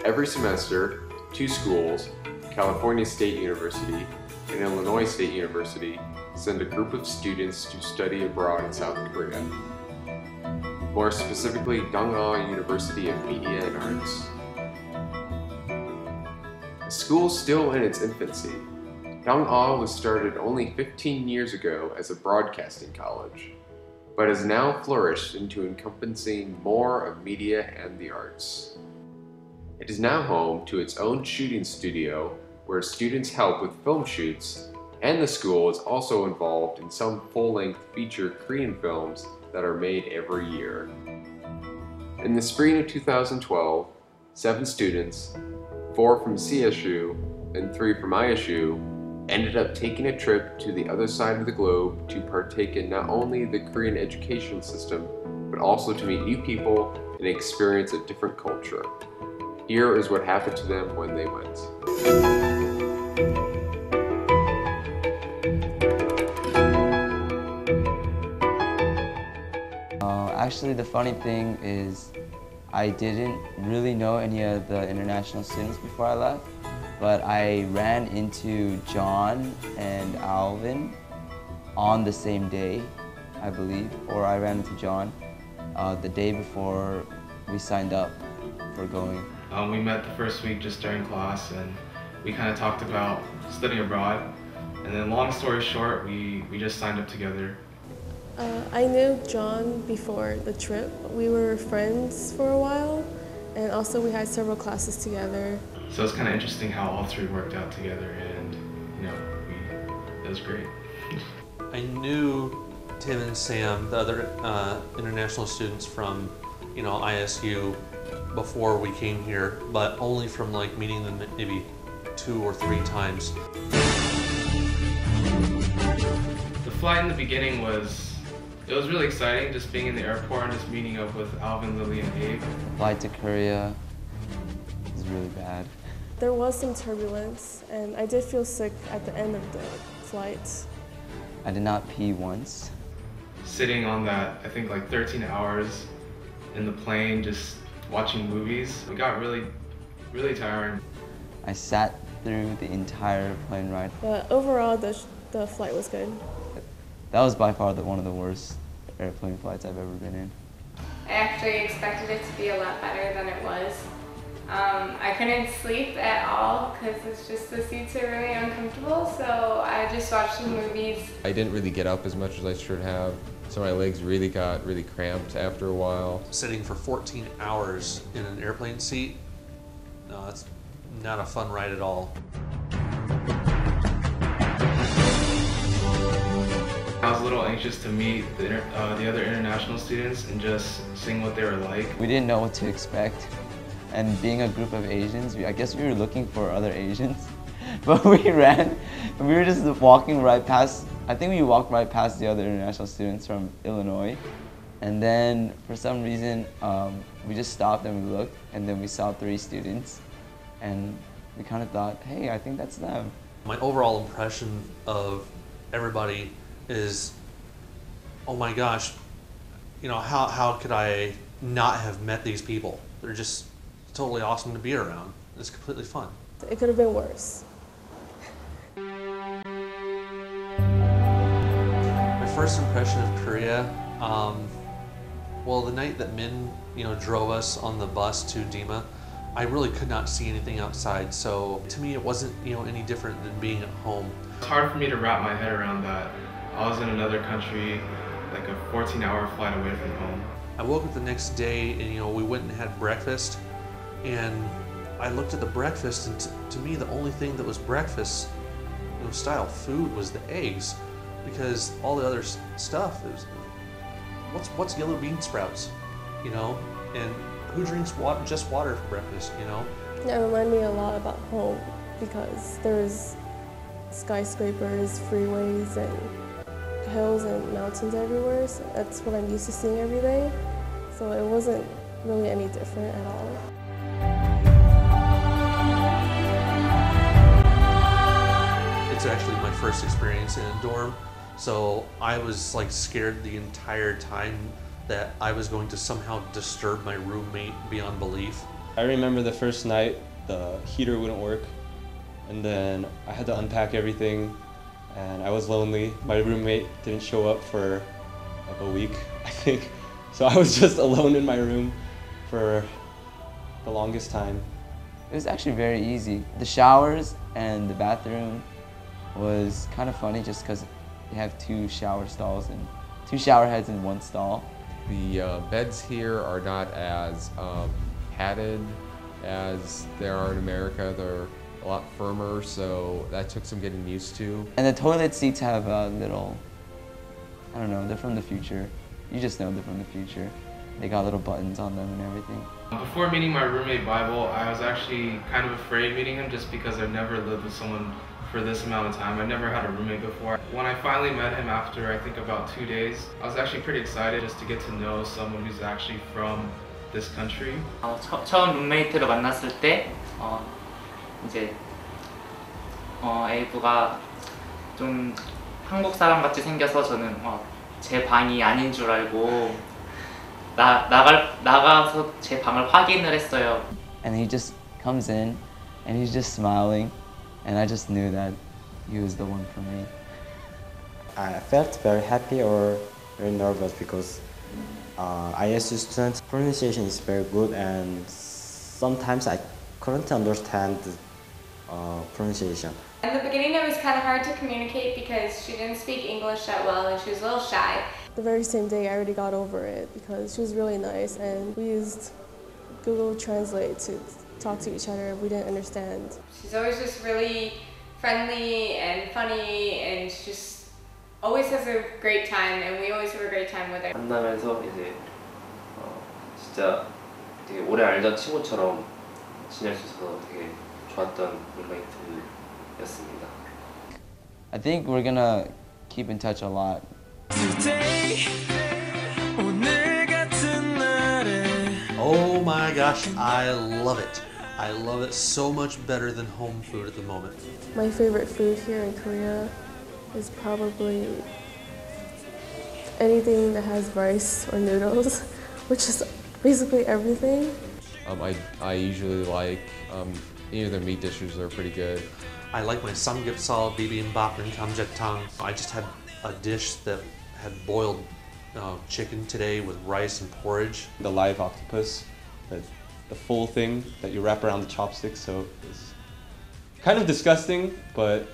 Every semester, two schools, California State University and Illinois State University, send a group of students to study abroad in South Korea. More specifically, Dong-A University of Media and Arts. The school is still in its infancy. Dong-A was started only 15 years ago as a broadcasting college, but has now flourished into encompassing more of media and the arts. It is now home to its own shooting studio where students help with film shoots, and the school is also involved in some full-length feature Korean films that are made every year. In the spring of 2012, 7 students, 4 from CSU and 3 from ISU, ended up taking a trip to the other side of the globe to partake in not only the Korean education system, but also to meet new people and experience a different culture. Here is what happened to them when they went. Actually, the funny thing is I didn't really know any of the international students before I left, but I ran into John and Alvin on the same day, I believe, or I ran into John the day before we signed up for going. We met the first week just during class, and we kind of talked about studying abroad. And then long story short, we just signed up together. I knew John before the trip. We were friends for a while, and also we had several classes together. So it's kind of interesting how all 3 worked out together, and it was great. I knew Tim and Sam, the other international students from ISU, before we came here, but only from like meeting them maybe 2 or 3 times. The flight in the beginning was really exciting, just being in the airport and just meeting up with Alvin, Lily, and Abe. The flight to Korea was really bad. There was some turbulence, and I did feel sick at the end of the flight. I did not pee once. Sitting on that, I think like 13 hours in the plane, just watching movies, it got really, really tiring. I sat through the entire plane ride. But overall, the flight was good. That was by far one of the worst airplane flights I've ever been in. I actually expected it to be a lot better than it was. I couldn't sleep at all because it's just the seats are really uncomfortable, so I just watched some movies. I didn't really get up as much as I should have, so my legs really got cramped after a while. Sitting for 14 hours in an airplane seat, no, it's not a fun ride at all. I was a little anxious to meet the other international students and just seeing what they were like. We didn't know what to expect, and being a group of Asians, I guess we were looking for other Asians, but we were just walking right past, I think we walked right past the other international students from Illinois, and then for some reason we just stopped and we looked, and then we saw 3 students, and we kind of thought, hey, I think that's them. My overall impression of everybody is, oh my gosh, how could I not have met these people? They're just totally awesome to be around. It's completely fun. It could have been worse. My first impression of Korea, well, the night that Min, drove us on the bus to DIMA, I really could not see anything outside, so to me it wasn't, any different than being at home. It's hard for me to wrap my head around that. I was in another country, like a 14-hour flight away from home. I woke up the next day and we went and had breakfast, and I looked at the breakfast, and to me the only thing that was breakfast style food was the eggs, because all the other stuff, it was, what's yellow bean sprouts, and who drinks just water for breakfast, That reminded me a lot about home, because there's skyscrapers, freeways, and hills and mountains everywhere, so that's what I'm used to seeing every day. So it wasn't really any different at all. It's actually my first experience in a dorm, so I was like scared the entire time that I was going to somehow disturb my roommate beyond belief. I remember the first night, the heater wouldn't work, and then I had to unpack everything, and I was lonely. My roommate didn't show up for like a week, I think. So I was just alone in my room for the longest time. It was actually very easy. The showers and the bathroom was kind of funny just because they have 2 shower stalls and 2 shower heads in 1 stall. The beds here are not as padded as they are in America. They're a lot firmer, so that took some getting used to. And the toilet seats have a little, I don't know, they're from the future. You just know they're from the future. They got little buttons on them and everything. Before meeting my roommate Bible, I was actually kind of afraid meeting him just because I've never lived with someone for this amount of time. I never had a roommate before. When I finally met him after I think about 2 days, I was actually pretty excited just to get to know someone who's actually from this country. 처음 룸메이트를 만났을 때 이제 에이브가 좀 한국 사람 같이 생겨서 저는 제 방이 아닌 줄 알고 나가서 제 방을 확인을 했어요. And he just comes in and he's just smiling and I just knew that he was the one for me. I felt very happy or very nervous because ISU student pronunciation is very good and sometimes I couldn't understand the pronunciation. In the beginning it was kind of hard to communicate because she didn't speak English that well and she was a little shy. The very same day I already got over it because she was really nice and we used Google Translate to talk to each other if we didn't understand. She's always just really friendly and funny and she just always has a great time and we always have a great time with her. 만나면서 이제 진짜 되게 오래 알던 친구처럼 지낼 수 있어서 되게 좋았던 룸메이트였습니다. I think we're gonna keep in touch a lot. Oh my gosh, I love it. I love it so much better than home food at the moment. My favorite food here in Korea is probably anything that has rice or noodles, which is basically everything. I usually like any of their meat dishes. They're pretty good. I like my samgyeopsal, bibimbap, and kamjatang. I just had a dish that had boiled chicken today with rice and porridge. The live octopus, the full thing that you wrap around the chopsticks, so it's kind of disgusting, but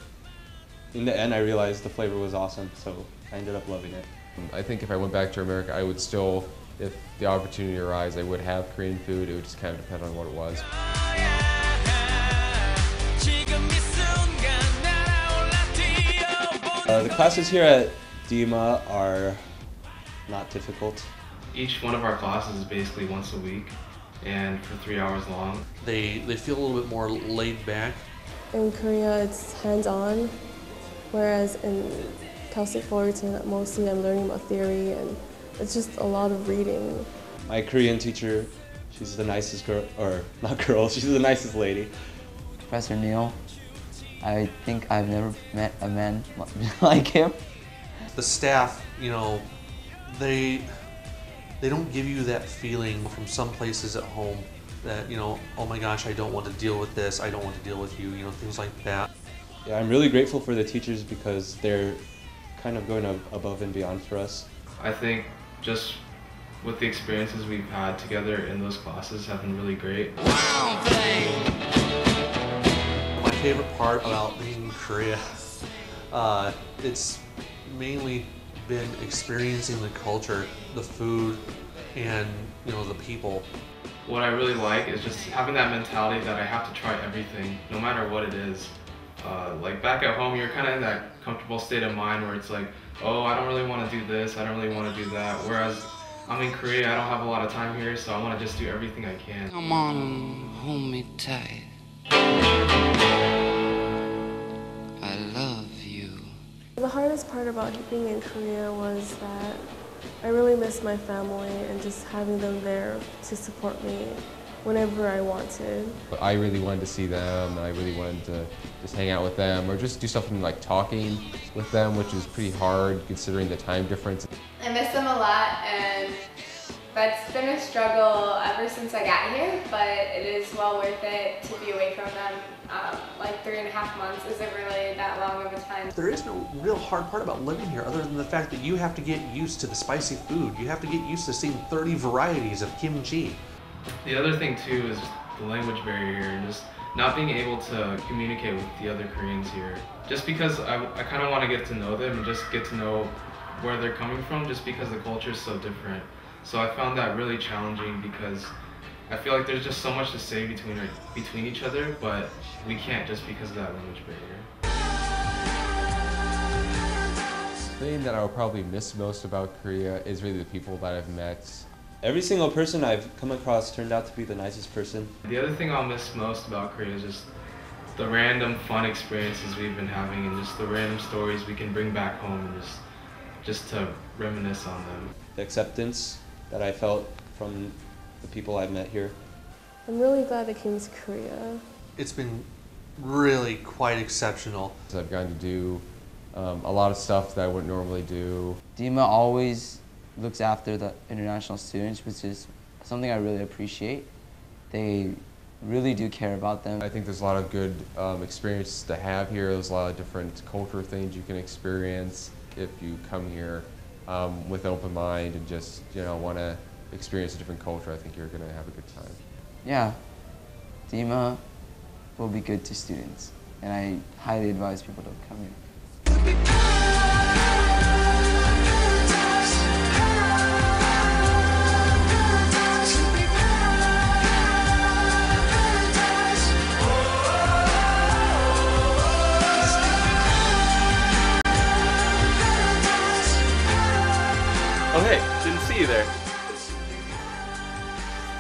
in the end I realized the flavor was awesome, so I ended up loving it. I think if I went back to America, I would still, if the opportunity arose, I would have Korean food. It would just kind of depend on what it was. The classes here at DIMA are not difficult. Each one of our classes is basically once a week and for 3 hours long. They feel a little bit more laid back. In Korea it's hands-on, whereas in Cal State Fullerton mostly I'm learning about theory and it's just a lot of reading. My Korean teacher, she's the nicest girl, or not girl, she's the nicest lady. Professor Neil, I think I've never met a man like him. The staff, you know, they don't give you that feeling from some places at home that, you know, oh my gosh, I don't want to deal with this, I don't want to deal with you, you know, things like that. Yeah, I'm really grateful for the teachers because they're kind of going above and beyond for us. I think just with the experiences we've had together in those classes have been really great. My favorite part about being in Korea, it's mainly been experiencing the culture, the food, and you know, the people. What I really like is just having that mentality that I have to try everything, no matter what it is. Like back at home, you're kind of in that comfortable state of mind where it's like, oh, I don't really want to do this, I don't really want to do that. Whereas I'm in Korea, I don't have a lot of time here, so I want to just do everything I can. Come on, hold me tight. I love you. The hardest part about being in Korea was that I really missed my family and just having them there to support me whenever I wanted. I really wanted to see them, and I really wanted to just hang out with them or just do something like talking with them, which is pretty hard considering the time difference. I miss them a lot and That's been a struggle ever since I got here, but it is well worth it to be away from them. Like 3.5 months isn't really that long of a time. There is no real hard part about living here other than the fact that you have to get used to the spicy food. You have to get used to seeing 30 varieties of kimchi. The other thing too is the language barrier here and just not being able to communicate with the other Koreans here. Just because I kind of want to get to know them and just get to know where they're coming from just because the culture is so different. So I found that really challenging because I feel like there's just so much to say between each other, but we can't just because of that language barrier. The thing that I will probably miss most about Korea is really the people that I've met. Every single person I've come across turned out to be the nicest person. The other thing I'll miss most about Korea is just the random fun experiences we've been having and just the random stories we can bring back home and just to reminisce on them. The acceptance that I felt from the people I've met here. I'm really glad I came to Korea. It's been really quite exceptional. I've gotten to do a lot of stuff that I wouldn't normally do. DIMA always looks after the international students, which is something I really appreciate. They really do care about them. I think there's a lot of good experiences to have here. There's a lot of different cultural things you can experience if you come here with an open mind and just want to experience a different culture. I think you're going to have a good time. Yeah, DIMA will be good to students, and I highly advise people to come here. Oh hey, didn't see you there.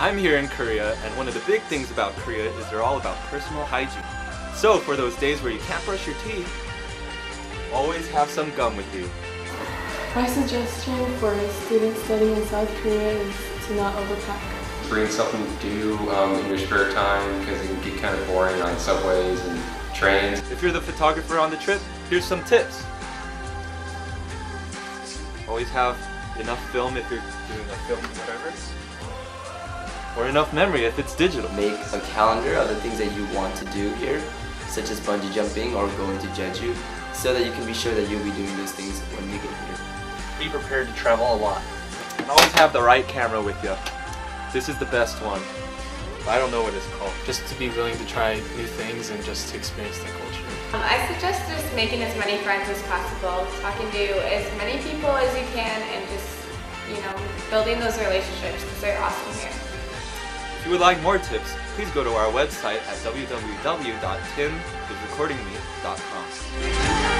I'm here in Korea, and one of the big things about Korea is they're all about personal hygiene. So for those days where you can't brush your teeth, always have some gum with you. My suggestion for students studying in South Korea is to not overpack. Bring something to do in your spare time because it can get kind of boring on subways and trains. If you're the photographer on the trip, here's some tips. Always have enough film if you're doing a film whatever. Or enough memory if it's digital. Make a calendar of the things that you want to do here, such as bungee jumping or going to Jeju, so that you can be sure that you'll be doing those things when you get here. Be prepared to travel a lot. And always have the right camera with you. This is the best one. I don't know what it's called. Just to be willing to try new things and just to experience the culture. I suggest just making as many friends as possible, talking to as many people as you can, and just, building those relationships because they're awesome here. If you would like more tips, please go to our website at www.timisrecordingme.com.